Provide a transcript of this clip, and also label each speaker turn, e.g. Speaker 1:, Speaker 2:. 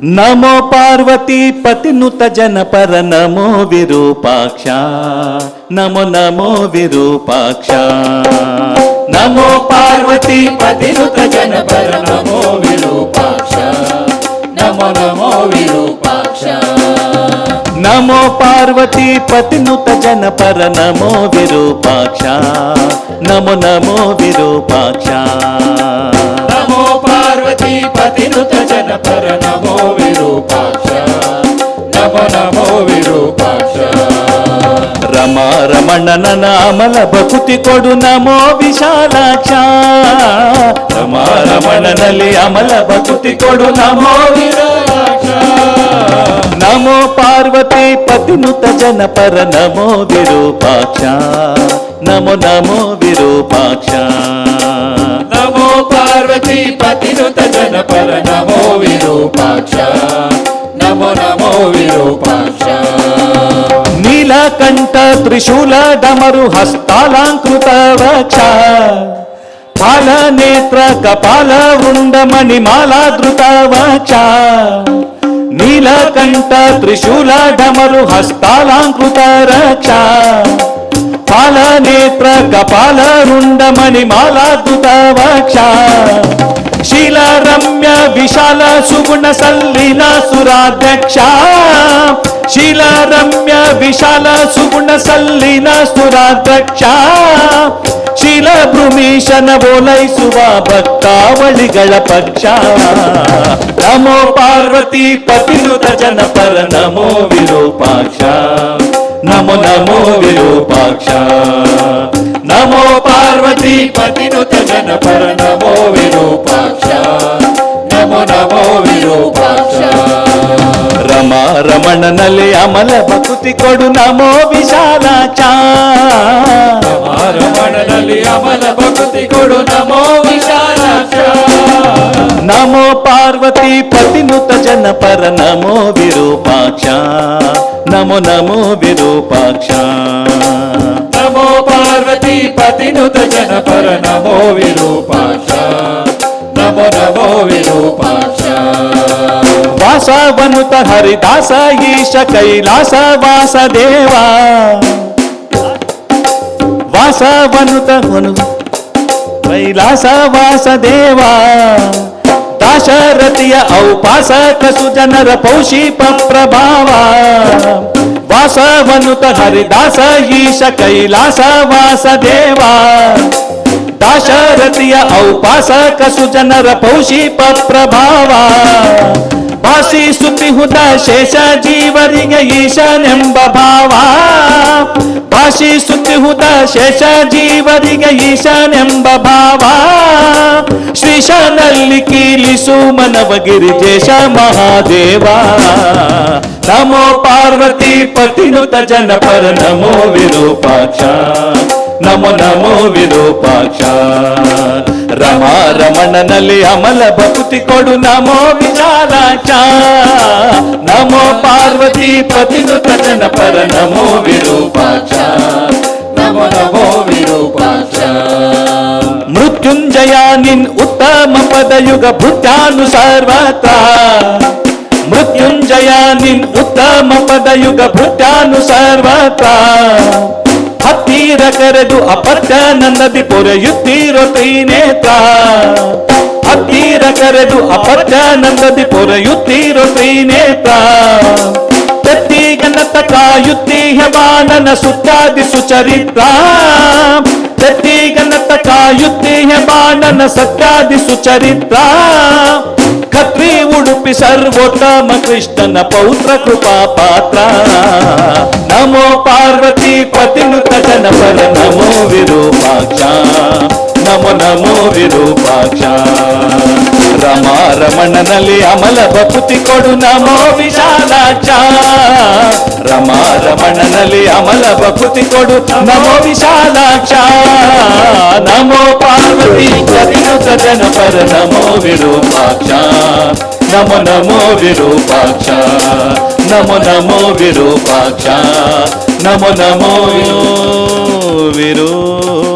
Speaker 1: ನಮೋ ಪಾರ್ವತಿ ಪತಿನುತ ಜನಪರ ನಮೋ ವಿರೂಪಾಕ್ಷ ನಮೋ ನಮೋ ವಿರೂಪಾಕ್ಷ
Speaker 2: ನಮೋ ಪಾರ್ವತಿ ಪತಿನುತ ಜನಪರ ನಮೋ ವಿರೂಪಾಕ್ಷ ನಮೋ ನಮೋ ವಿರೂಪಾಕ್ಷ
Speaker 1: ನಮೋ ಪಾರ್ವತಿ ಪತಿನುತ ಜನಪರ ನಮೋ ವಿರೂಪಾಕ್ಷ ನಮೋ ನಮೋ ವಿರೂಪಾಕ್ಷ
Speaker 2: ನಮೋ ಪಾರ್ವತಿ ಪತಿನುತ ಜನಪರ ನಮೋ ವಿರೂಪಾಕ್ಷ ನಮೋ ನಮೋ ವಿರೂಪಾಕ್ಷ
Speaker 1: ರಮಾ ರಮಣನ ನಾಮಲ ಭಕುತಿ ಕೊಡು ನಮೋ ವಿಶಾಲಾಕ್ಷ ರಮಾ ರಮಣನಲ್ಲಿ ಅಮಲ ಭಕುತಿ ಕೊಡು ನಮೋ
Speaker 2: ವಿರೂಪಾಕ್ಷ
Speaker 1: ನಮೋ ಪಾರ್ವತಿ ಪತಿನುತ ಜನಪರ ನಮೋ ವಿರೂಪಾಕ್ಷ ನಮೋ ನಮೋ ವಿರೂಪಾಕ್ಷ
Speaker 2: ನಮೋ ಪಾರ್ವತಿ ಪತಿನುತ ಜನಪರ ನಮೋ ವಿರೂಪಾಕ್ಷ ನಮೋ ನಮೋ ವಿರೂಪಾಕ್ಷ
Speaker 1: ನೀಲಕಂಠ ತ್ರಿಶೂಲ ಡಮರು ಹಸ್ತಾಲಂಕೃತ ವಕ್ಷ ಫಾಲ ನೇತ್ರ ಕಪಾಲ ವೃಂದ ಮಣಿಮಾಲಾದೃತ ವಕ್ಷ ನೀಲಕಂಠ ತ್ರಿಶೂಲ ಡಮರು ಹಸ್ತಾಲಂಕೃತ ರಕ್ಷ ಫಾಲ ನೇತ್ರ ಕಪಾಲ ವೃಂದ ಮಣಿಮಾಲಾದೃತ ವಕ್ಷ ಶೀಲ ರಮ್ಯ ವಿಶಾಲ ಸುಗುಣ ಸಲ್ಲಿನ ಸುರಾಧ್ಯಕ್ಷ ಶೀಲ ರಮ್ಯ ವಿಶಾಲ ಸುಗುಣ ಸಲ್ಲಿನ ಸುರಾಧ್ಯಕ್ಷ ಶೀಲ ಭ್ರೂಮೀಶನ ಓಲೈಸುವ ಭಕ್ತಾವಳಿಗಳ ಪಕ್ಷ ನಮೋ ಪಾರ್ವತಿ ಪತಿನುತ ಜನಪರ ನಮೋ ವಿರೂಪಾಕ್ಷ ನಮೋ ನಮೋ ವಿರೂಪಾಕ್ಷ
Speaker 2: ನಮೋ ಪಾರ್ವತಿ ಪತಿನುತ ಜನಪರ ನಮೋ ವಿರೂಪಾಕ್ಷ ನಮೋ ನಮೋ ವಿರೂಪಾಕ್ಷ
Speaker 1: ರಮಾ ರಮಣನಲ್ಲಿ ಅಮಲ ಭಕುತಿ ಕೊಡು ನಮೋ ವಿಶಾಲಾಕ್ಷ
Speaker 2: ರಮಣನಲ್ಲಿ ಅಮಲ ಭಕ್ತಿ ಕೊಡು ನಮೋ ವಿಶಾಲಾಕ್ಷ
Speaker 1: ನಮೋ ಪಾರ್ವತಿ ಪತಿನುತ ಜನಪರ ನಮೋ ವಿರೂಪಾಕ್ಷ ನಮೋ ನಮೋ ವಿರೂಪಾಕ್ಷ
Speaker 2: ನಮೋ ಪಾರ್ವತಿ ಪತಿನುತ ಜನಪರ ನಮೋ ವಿರೂಪಾಕ್ಷ ನಮೋ ನಮೋ ವಿರೂಪಾಕ್ಷ
Speaker 1: ವಾಸವನುತ ಹರಿದಾಸ ಈಶ ಕೈಲಾಸ ವಾಸದೇವ ವಾಸವನುತ ಕೈಲಾಸ ವಾಸದೇವ ದಾಶರಥಿಯ ಔಪಾಸಕ ಸುಜನರ ಪೌಷಿಪ ಪ್ರಭಾವ ವಾಸವನುತ ಹರಿದಾಸ ಈಶ ಕೈಲಾಸ ವಾಸದೇವ ದಾಶರಥಿಯ ಔಪಾಸಕ ಸುಜನರ ಪೌಷಿಪ ಪ್ರಭಾವ ಭಾಷಿ ಸುತಿಹುದ ಶೇಷ ಜೀವರಿಗೆ ಈಶನೆಂಬ ಭಾವ ಭಾಷಿ ಸುತಿಹುದ ಶೇಷ ಜೀವರಿಗೆ ಈಶನೆಂಬ ಭಾವ ಶ್ರೀಶನಲ್ಲಿ ಕೀಲಿಸು ಮನವ ಗಿರಿಜೇಶ ಮಹಾದೇವ ನಮೋ ಪಾರ್ವತಿ ಪತಿನುತ ಜನಪರ ನಮೋ ವಿರೂಪಾಕ್ಷ ನಮೋ ನಮೋ ವಿರೂಪಾಕ್ಷ ರಮಾ ರಮಣನಲ್ಲಿ ಅಮಲ ಭಕ್ತಿ ಕೊಡು ನಮೋ ವಿಶಾಲಾಕ್ಷ ನಮೋ ಪಾರ್ವತಿ ಪತಿನುತ ಜನಪರ ನಮೋ ವಿರೂಪಾಕ್ಷ
Speaker 2: ನಮೋ ನಮೋ ವಿರೂಪಾಕ್ಷ
Speaker 1: ಮೃತ್ಯುಂಜಯ ನಿನ್ ಉತ್ತಮ ಪದಯುಗ ಭೃತ್ಯಾನು ಸರ್ವತ್ರ ಮೃತ್ಯುಂಜಯ ನಿನ್ ಉತ್ತಮ ಪದಯುಗ ಭೃತ್ಯಾನು ಸರ್ವತ್ರ ಹತ್ತೀರ ಕರೆದು ಅಪತ್ಯ ನನ್ನದಿ ಪೊರೆಯುತ್ತೀರೋ ತ್ರಿನೇತ್ರ ಹತ್ತೀರ ಕರೆದು ಅಪತ್ಯ ನನ್ನದಿ ಪೊರೆಯುತ್ತೀರೋ ತ್ರಿನೇತ್ರ ತೆತ್ತಿಗನತ ಕಾಯುತ್ತಿ ಹೆಬಾನನ ಸುತ್ತಾದಿ ಸುಚರಿತ್ರ ತೆತ್ತಿಗನತ ಕಾಯುತ್ತಿ ಹೆಬಾನನ ಸತ್ಯಾದಿ ಸುಚರಿತ್ರ ಕತ್ರಿ ಉಡುಪಿ ಸರ್ವೋತ್ತಮ ಕೃಷ್ಣನ ಪೌತ್ರ ಕೃಪಾ ಪಾತ್ರ ನಮೋ ಪಾರ್ವತಿ ಪತಿನುತ ಜನಪರ ನಮೋ ವಿರೂಪಾಕ್ಷ ನಮೋ ನಮೋ ವಿರೂಪಾಕ್ಷ ರಮಾ ರಮಣನಲ್ಲಿ ಅಮಲ ಭಕ್ತಿ ಕೊಡು ನಮೋ ವಿಶಾಲಾಕ್ಷ ರಮಾ ರಮಣನಲ್ಲಿ ಅಮಲ ಭಕ್ತಿ ಕೊಡು ನಮೋ ವಿಶಾಲಾಕ್ಷ ನಮೋ ಪಾರ್ವತಿ ಪತಿನುತ ಜನಪರ ನಮೋ ವಿರೂಪಾಕ್ಷ ನಮೋ ನಮೋ ವಿರೂಪಾಕ್ಷ ನಮೋ ನಮೋ ವಿರೂಪಾಕ್ಷ ನಮೋ ನಮೋ ವಿರೂಪಾಕ್ಷ